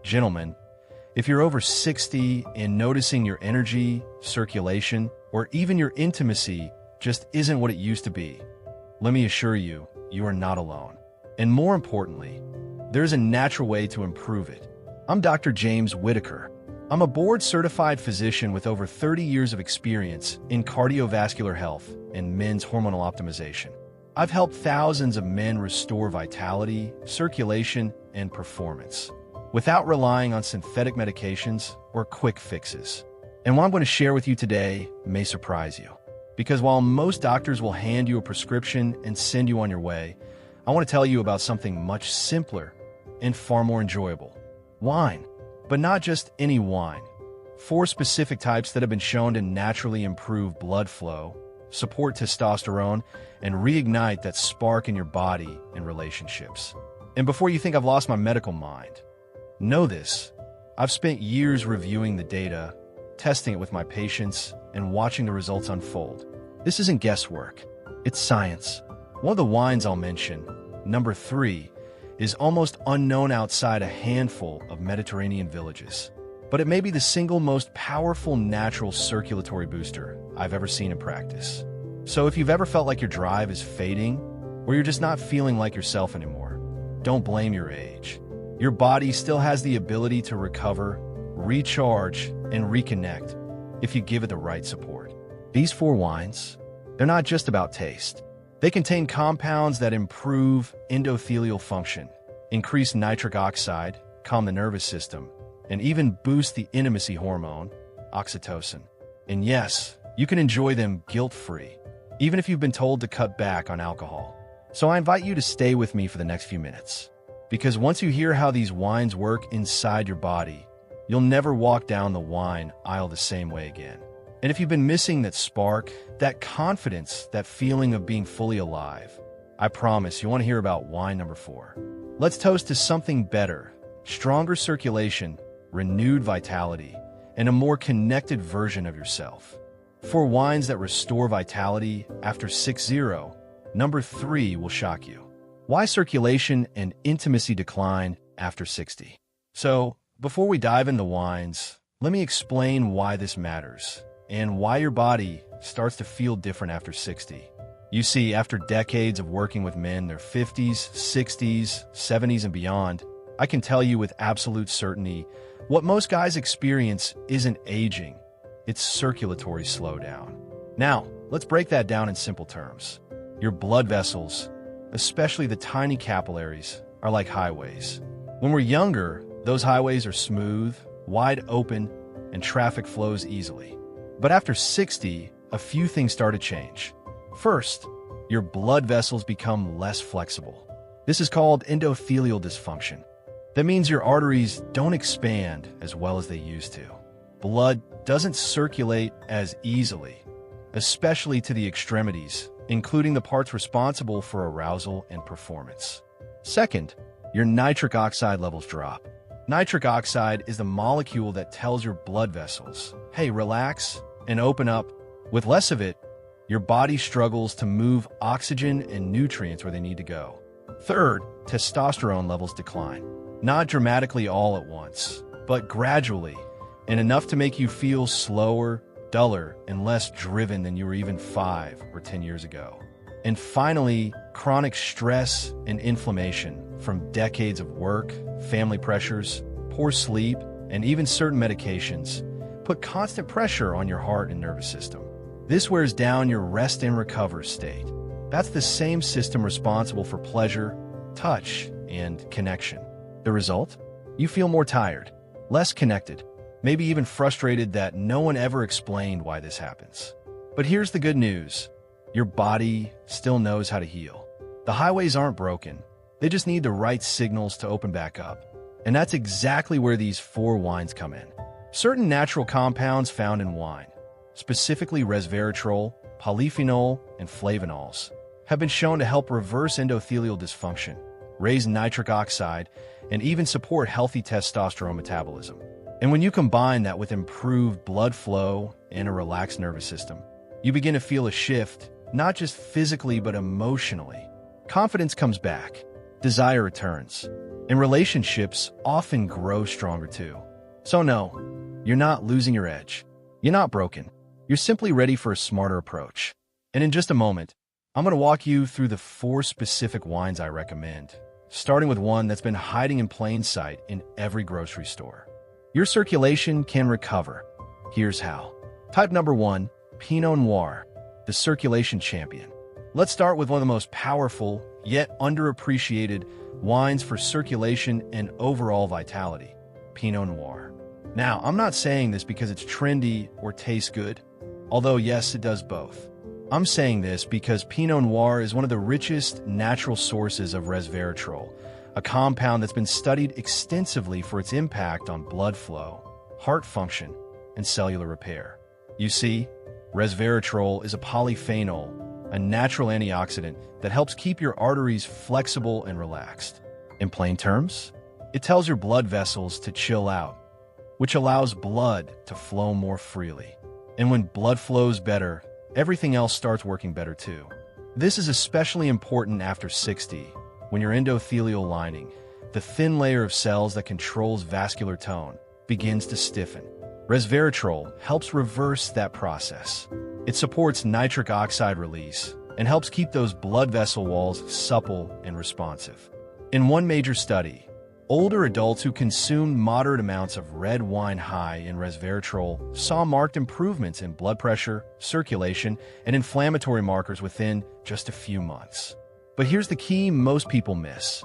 Gentlemen, if you're over 60 and noticing your energy, circulation, or even your intimacy just isn't what it used to be, let me assure you, you are not alone. And more importantly, there's a natural way to improve it. I'm Dr. James Whitaker. I'm a board-certified physician with over 30 years of experience in cardiovascular health and men's hormonal optimization. I've helped thousands of men restore vitality, circulation, and performance without relying on synthetic medications or quick fixes. And what I'm going to share with you today may surprise you. Because while most doctors will hand you a prescription and send you on your way, I want to tell you about something much simpler and far more enjoyable. Wine. But not just any wine. 4 specific types that have been shown to naturally improve blood flow, support testosterone, and reignite that spark in your body and relationships. And before you think I've lost my medical mind, know this. I've spent years reviewing the data, testing it with my patients, and watching the results unfold. This isn't guesswork. It's science. One of the wines I'll mention, number 3, is almost unknown outside a handful of Mediterranean villages. But it may be the single most powerful natural circulatory booster I've ever seen in practice. So if you've ever felt like your drive is fading, or you're just not feeling like yourself anymore, don't blame your age. Your body still has the ability to recover, recharge, and reconnect if you give it the right support. These 4 wines, they're not just about taste. They contain compounds that improve endothelial function, increase nitric oxide, calm the nervous system, and even boost the intimacy hormone, oxytocin. And yes, you can enjoy them guilt-free, even if you've been told to cut back on alcohol. So I invite you to stay with me for the next few minutes. Because once you hear how these wines work inside your body, you'll never walk down the wine aisle the same way again. And if you've been missing that spark, that confidence, that feeling of being fully alive, I promise you want to hear about wine number 4. Let's toast to something better, stronger circulation, renewed vitality, and a more connected version of yourself. 4 wines that restore vitality after 6-0, number 3 will shock you. Why circulation and intimacy decline after 60? So, before we dive into wines, let me explain why this matters and why your body starts to feel different after 60. You see, after decades of working with men in their 50s, 60s, 70s, and beyond, I can tell you with absolute certainty, what most guys experience isn't aging, it's circulatory slowdown. Now, let's break that down in simple terms. Your blood vessels, especially the tiny capillaries, are like highways. When we're younger, those highways are smooth, wide open, and traffic flows easily. But after 60, a few things start to change. First, your blood vessels become less flexible. This is called endothelial dysfunction. That means your arteries don't expand as well as they used to. Blood doesn't circulate as easily, especially to the extremities, including the parts responsible for arousal and performance. Second, your nitric oxide levels drop. Nitric oxide is the molecule that tells your blood vessels, hey, relax and open up. With less of it, your body struggles to move oxygen and nutrients where they need to go. Third, testosterone levels decline. Not dramatically all at once, but gradually, and enough to make you feel slower, duller, and less driven than you were even 5 or 10 years ago. And finally, chronic stress and inflammation from decades of work, family pressures, poor sleep, and even certain medications put constant pressure on your heart and nervous system. This wears down your rest and recover state. That's the same system responsible for pleasure, touch, and connection. The result? You feel more tired, less connected, maybe even frustrated that no one ever explained why this happens. But here's the good news. Your body still knows how to heal. The highways aren't broken. They just need the right signals to open back up. And that's exactly where these 4 wines come in. Certain natural compounds found in wine, specifically resveratrol, polyphenol, and flavanols, have been shown to help reverse endothelial dysfunction, raise nitric oxide, and even support healthy testosterone metabolism. And when you combine that with improved blood flow and a relaxed nervous system, you begin to feel a shift, not just physically but emotionally. Confidence comes back, desire returns, And relationships often grow stronger too. So no, you're not losing your edge. You're not broken. You're simply ready for a smarter approach. And in just a moment, I'm going to walk you through the 4 specific wines I recommend, starting with one that's been hiding in plain sight in every grocery store. Your circulation can recover. Here's how. Type number 1, Pinot Noir, the circulation champion. Let's start with one of the most powerful, yet underappreciated wines for circulation and overall vitality, Pinot Noir. Now, I'm not saying this because it's trendy or tastes good, although yes, it does both. I'm saying this because Pinot Noir is one of the richest natural sources of resveratrol, a compound that's been studied extensively for its impact on blood flow, heart function, and cellular repair. You see, resveratrol is a polyphenol, a natural antioxidant that helps keep your arteries flexible and relaxed. In plain terms, it tells your blood vessels to chill out, which allows blood to flow more freely. And when blood flows better, everything else starts working better too. This is especially important after 60, when your endothelial lining, the thin layer of cells that controls vascular tone, begins to stiffen. Resveratrol helps reverse that process. It supports nitric oxide release and helps keep those blood vessel walls supple and responsive. In one major study, older adults who consumed moderate amounts of red wine high in resveratrol saw marked improvements in blood pressure, circulation, and inflammatory markers within just a few months. But here's the key most people miss.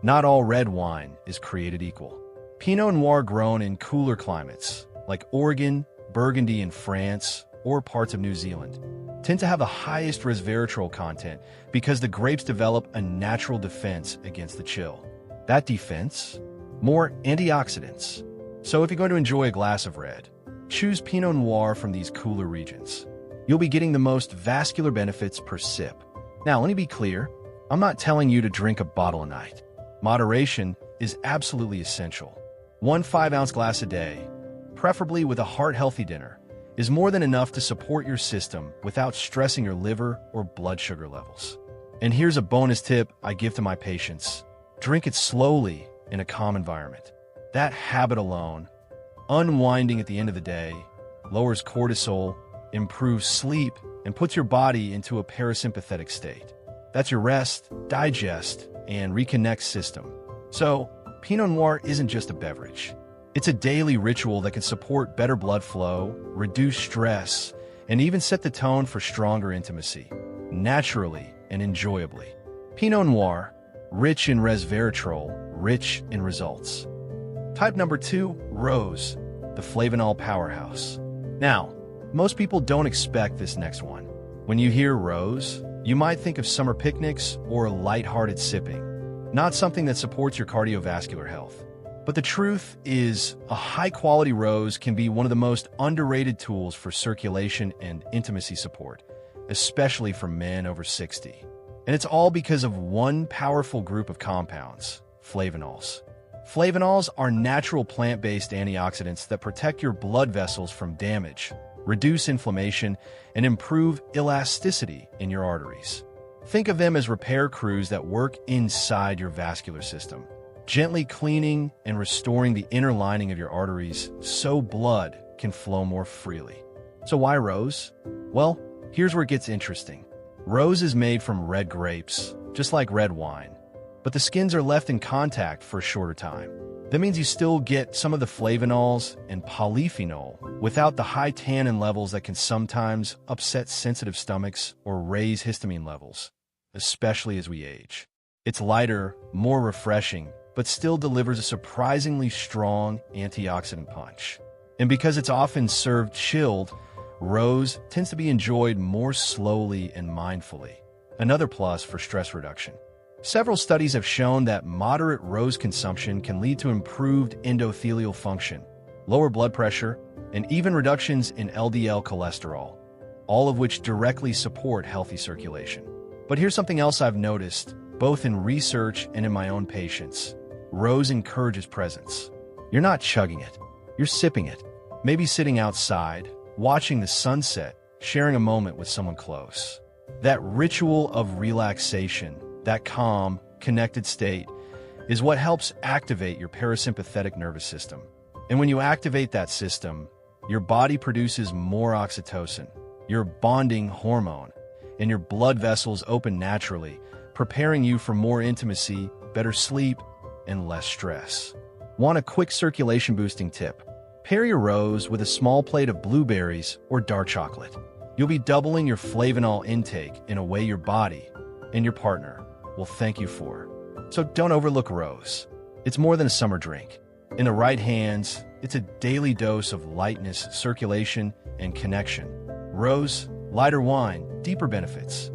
Not all red wine is created equal. Pinot Noir grown in cooler climates, like Oregon, Burgundy in France, or parts of New Zealand, tend to have the highest resveratrol content because the grapes develop a natural defense against the chill. That defense? More antioxidants. So if you're going to enjoy a glass of red, choose Pinot Noir from these cooler regions. You'll be getting the most vascular benefits per sip. Now, let me be clear. I'm not telling you to drink a bottle a night. Moderation is absolutely essential. 1 5-ounce glass a day, preferably with a heart-healthy dinner, is more than enough to support your system without stressing your liver or blood sugar levels. And here's a bonus tip I give to my patients. Drink it slowly in a calm environment. That habit alone, unwinding at the end of the day, lowers cortisol, improves sleep, and puts your body into a parasympathetic state. That's your rest, digest, and reconnect system. So, Pinot Noir isn't just a beverage. It's a daily ritual that can support better blood flow, reduce stress, and even set the tone for stronger intimacy, naturally and enjoyably. Pinot Noir, rich in resveratrol, rich in results. Type number 2, Rose, the flavanol powerhouse. Now, most people don't expect this next one. When you hear Rose, you might think of summer picnics or lighthearted sipping, not something that supports your cardiovascular health. But the truth is, a high-quality rose can be one of the most underrated tools for circulation and intimacy support, especially for men over 60. And it's all because of one powerful group of compounds, flavanols. Flavanols are natural plant-based antioxidants that protect your blood vessels from damage, reduce inflammation, and improve elasticity in your arteries. Think of them as repair crews that work inside your vascular system, gently cleaning and restoring the inner lining of your arteries so blood can flow more freely. So why rose? Well, here's where it gets interesting. Rose is made from red grapes, just like red wine, but the skins are left in contact for a shorter time. That means you still get some of the flavanols and polyphenol without the high tannin levels that can sometimes upset sensitive stomachs or raise histamine levels, especially as we age. It's lighter, more refreshing, but still delivers a surprisingly strong antioxidant punch. And because it's often served chilled, rose tends to be enjoyed more slowly and mindfully, another plus for stress reduction. Several studies have shown that moderate rose consumption can lead to improved endothelial function, lower blood pressure, and even reductions in LDL cholesterol, all of which directly support healthy circulation. But here's something else I've noticed, both in research and in my own patients. Rose encourages presence. You're not chugging it, you're sipping it, maybe sitting outside, watching the sunset, sharing a moment with someone close. That ritual of relaxation, that calm, connected state, is what helps activate your parasympathetic nervous system. And when you activate that system, your body produces more oxytocin, your bonding hormone, and your blood vessels open naturally, preparing you for more intimacy, better sleep, and less stress. Want a quick circulation-boosting tip? Pair your rose with a small plate of blueberries or dark chocolate. You'll be doubling your flavanol intake in a way your body and your partner will thank you for. So don't overlook rose. It's more than a summer drink. In the right hands, it's a daily dose of lightness, circulation, and connection. Rose, lighter wine, deeper benefits.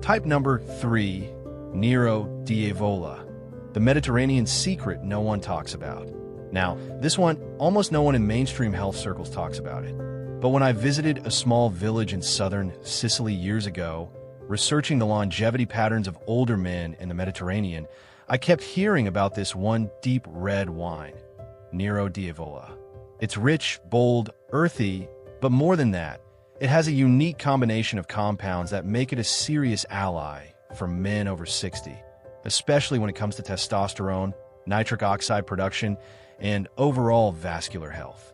Type number 3, Nero d'Avola, the Mediterranean secret no one talks about. Now, this one, almost no one in mainstream health circles talks about it. But when I visited a small village in southern Sicily years ago, researching the longevity patterns of older men in the Mediterranean, I kept hearing about this one deep red wine, Nero d'Avola. It's rich, bold, earthy, but more than that, it has a unique combination of compounds that make it a serious ally for men over 60, especially when it comes to testosterone, nitric oxide production, and overall vascular health.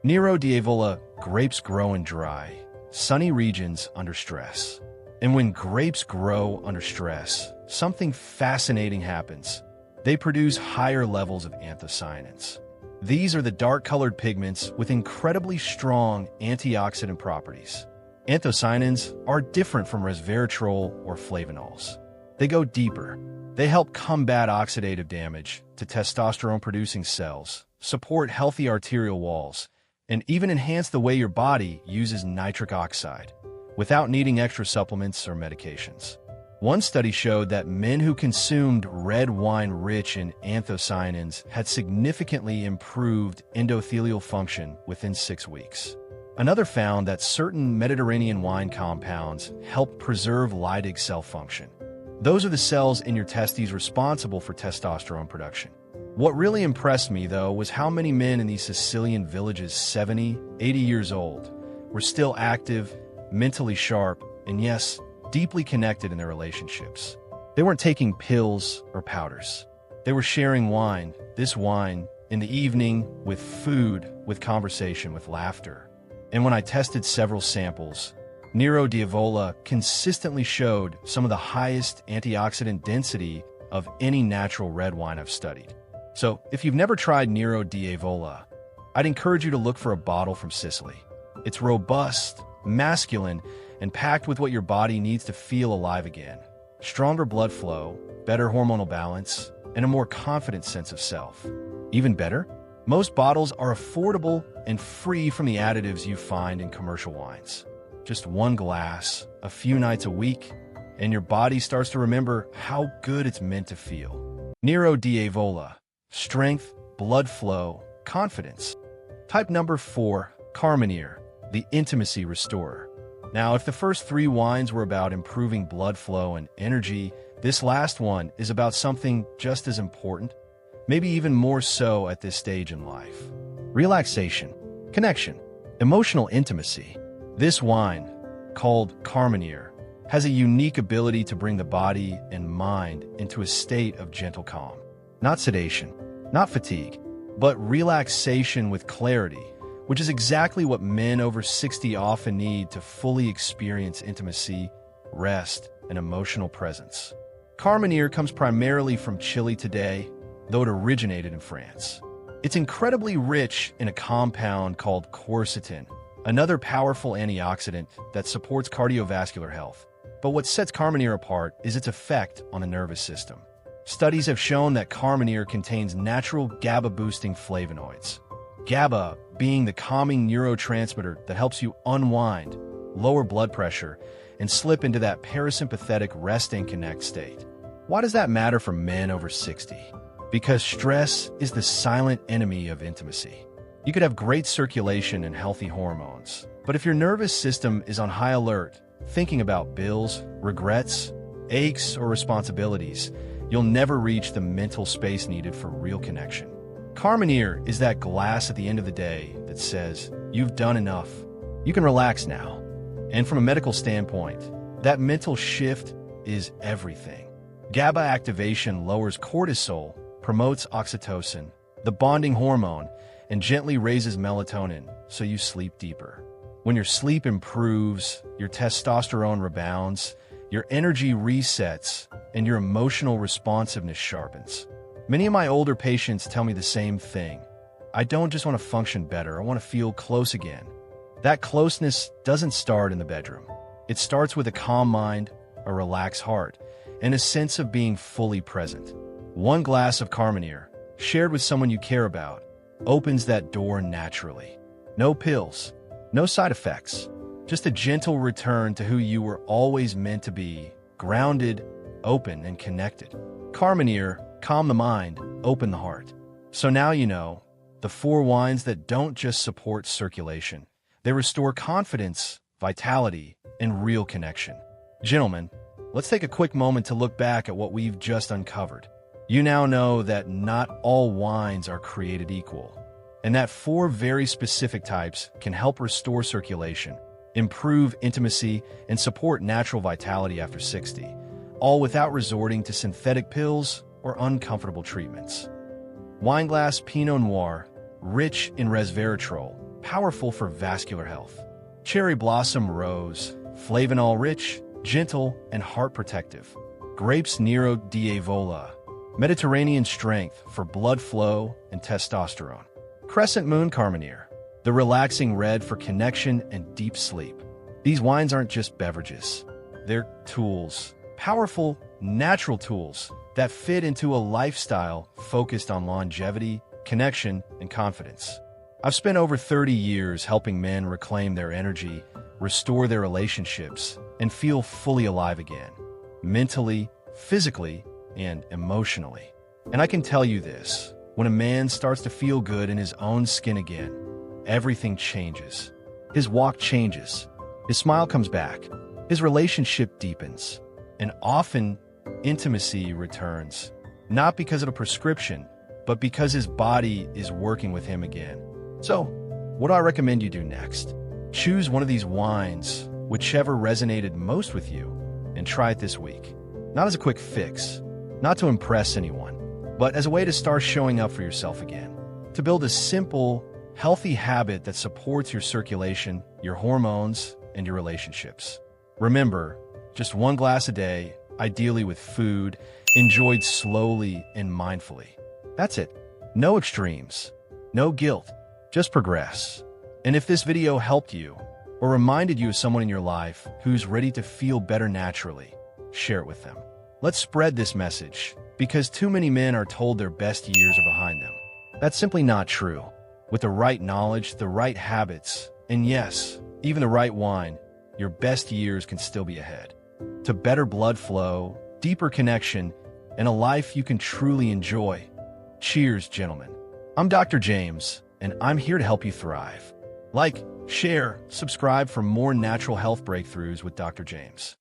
Nero d'Avola grapes grow in dry, sunny regions under stress. And when grapes grow under stress, something fascinating happens. They produce higher levels of anthocyanins. These are the dark-colored pigments with incredibly strong antioxidant properties. Anthocyanins are different from resveratrol or flavanols. They go deeper. They help combat oxidative damage to testosterone-producing cells, support healthy arterial walls, and even enhance the way your body uses nitric oxide, without needing extra supplements or medications. One study showed that men who consumed red wine rich in anthocyanins had significantly improved endothelial function within 6 weeks. Another found that certain Mediterranean wine compounds help preserve Leydig cell function. Those are the cells in your testes responsible for testosterone production. What really impressed me, though, was how many men in these Sicilian villages, 70, 80 years old, were still active, mentally sharp, and yes, deeply connected in their relationships. They weren't taking pills or powders. They were sharing wine, this wine, in the evening, with food, with conversation, with laughter. And when I tested several samples, Nero d'Avola consistently showed some of the highest antioxidant density of any natural red wine I've studied. So, if you've never tried Nero d'Avola, I'd encourage you to look for a bottle from Sicily. It's robust, masculine, and packed with what your body needs to feel alive again. Stronger blood flow, better hormonal balance, and a more confident sense of self. Even better, most bottles are affordable and free from the additives you find in commercial wines. Just one glass, a few nights a week, and your body starts to remember how good it's meant to feel. Nero d'Avola. Strength, blood flow, confidence. Type number 4, Carmenere, the intimacy restorer. Now, if the first 3 wines were about improving blood flow and energy, this last one is about something just as important, maybe even more so at this stage in life. Relaxation, connection, emotional intimacy. This wine, called Carmenere, has a unique ability to bring the body and mind into a state of gentle calm. Not sedation, not fatigue, but relaxation with clarity, which is exactly what men over 60 often need to fully experience intimacy, rest, and emotional presence. Carmenere comes primarily from Chile today, though it originated in France. It's incredibly rich in a compound called quercetin, another powerful antioxidant that supports cardiovascular health. But what sets Carmenere apart is its effect on the nervous system. Studies have shown that Carmenere contains natural GABA-boosting flavonoids. GABA being the calming neurotransmitter that helps you unwind, lower blood pressure, and slip into that parasympathetic rest and connect state. Why does that matter for men over 60? Because stress is the silent enemy of intimacy. You could have great circulation and healthy hormones, but if your nervous system is on high alert, thinking about bills, regrets, aches, or responsibilities, you'll never reach the mental space needed for real connection. Carmenere is that glass at the end of the day that says, you've done enough. You can relax now. And from a medical standpoint, that mental shift is everything. GABA activation lowers cortisol, promotes oxytocin, the bonding hormone, and gently raises melatonin so you sleep deeper. When your sleep improves, your testosterone rebounds, your energy resets, and your emotional responsiveness sharpens. Many of my older patients tell me the same thing. I don't just want to function better, I want to feel close again. That closeness doesn't start in the bedroom. It starts with a calm mind, a relaxed heart, and a sense of being fully present. One glass of Carmenere, shared with someone you care about, opens that door naturally. No pills, no side effects, just a gentle return to who you were always meant to be, grounded, open, and connected. Carmenere, calm the mind, open the heart. So now you know, the 4 wines that don't just support circulation, they restore confidence, vitality, and real connection. Gentlemen, let's take a quick moment to look back at what we've just uncovered. You now know that not all wines are created equal, and that 4 very specific types can help restore circulation, improve intimacy, and support natural vitality after 60, all without resorting to synthetic pills or uncomfortable treatments. Wineglass Pinot Noir, rich in resveratrol, powerful for vascular health. Cherry Blossom Rose, flavanol-rich, gentle, and heart protective. Grapes Nero d'Avola, Mediterranean strength for blood flow and testosterone. Crescent Moon Carmenere, the relaxing red for connection and deep sleep. These wines aren't just beverages. They're tools, powerful, natural tools that fit into a lifestyle focused on longevity, connection, and confidence. I've spent over 30 years helping men reclaim their energy, restore their relationships, and feel fully alive again, mentally, physically, and emotionally. And I can tell you this, when a man starts to feel good in his own skin again, everything changes. His walk changes, his smile comes back, his relationship deepens, and often intimacy returns, not because of a prescription, but because his body is working with him again. So, what do I recommend you do next? Choose one of these wines, whichever resonated most with you, and try it this week. Not as a quick fix, not to impress anyone, but as a way to start showing up for yourself again. To build a simple, healthy habit that supports your circulation, your hormones, and your relationships. Remember, just 1 glass a day, ideally with food, enjoyed slowly and mindfully. That's it. No extremes, no guilt, just progress. And if this video helped you or reminded you of someone in your life who's ready to feel better naturally, share it with them. Let's spread this message, because too many men are told their best years are behind them. That's simply not true. With the right knowledge, the right habits, and yes, even the right wine, your best years can still be ahead. To better blood flow, deeper connection, and a life you can truly enjoy. Cheers, gentlemen. I'm Dr. James, and I'm here to help you thrive. Like, share, subscribe for more natural health breakthroughs with Dr. James.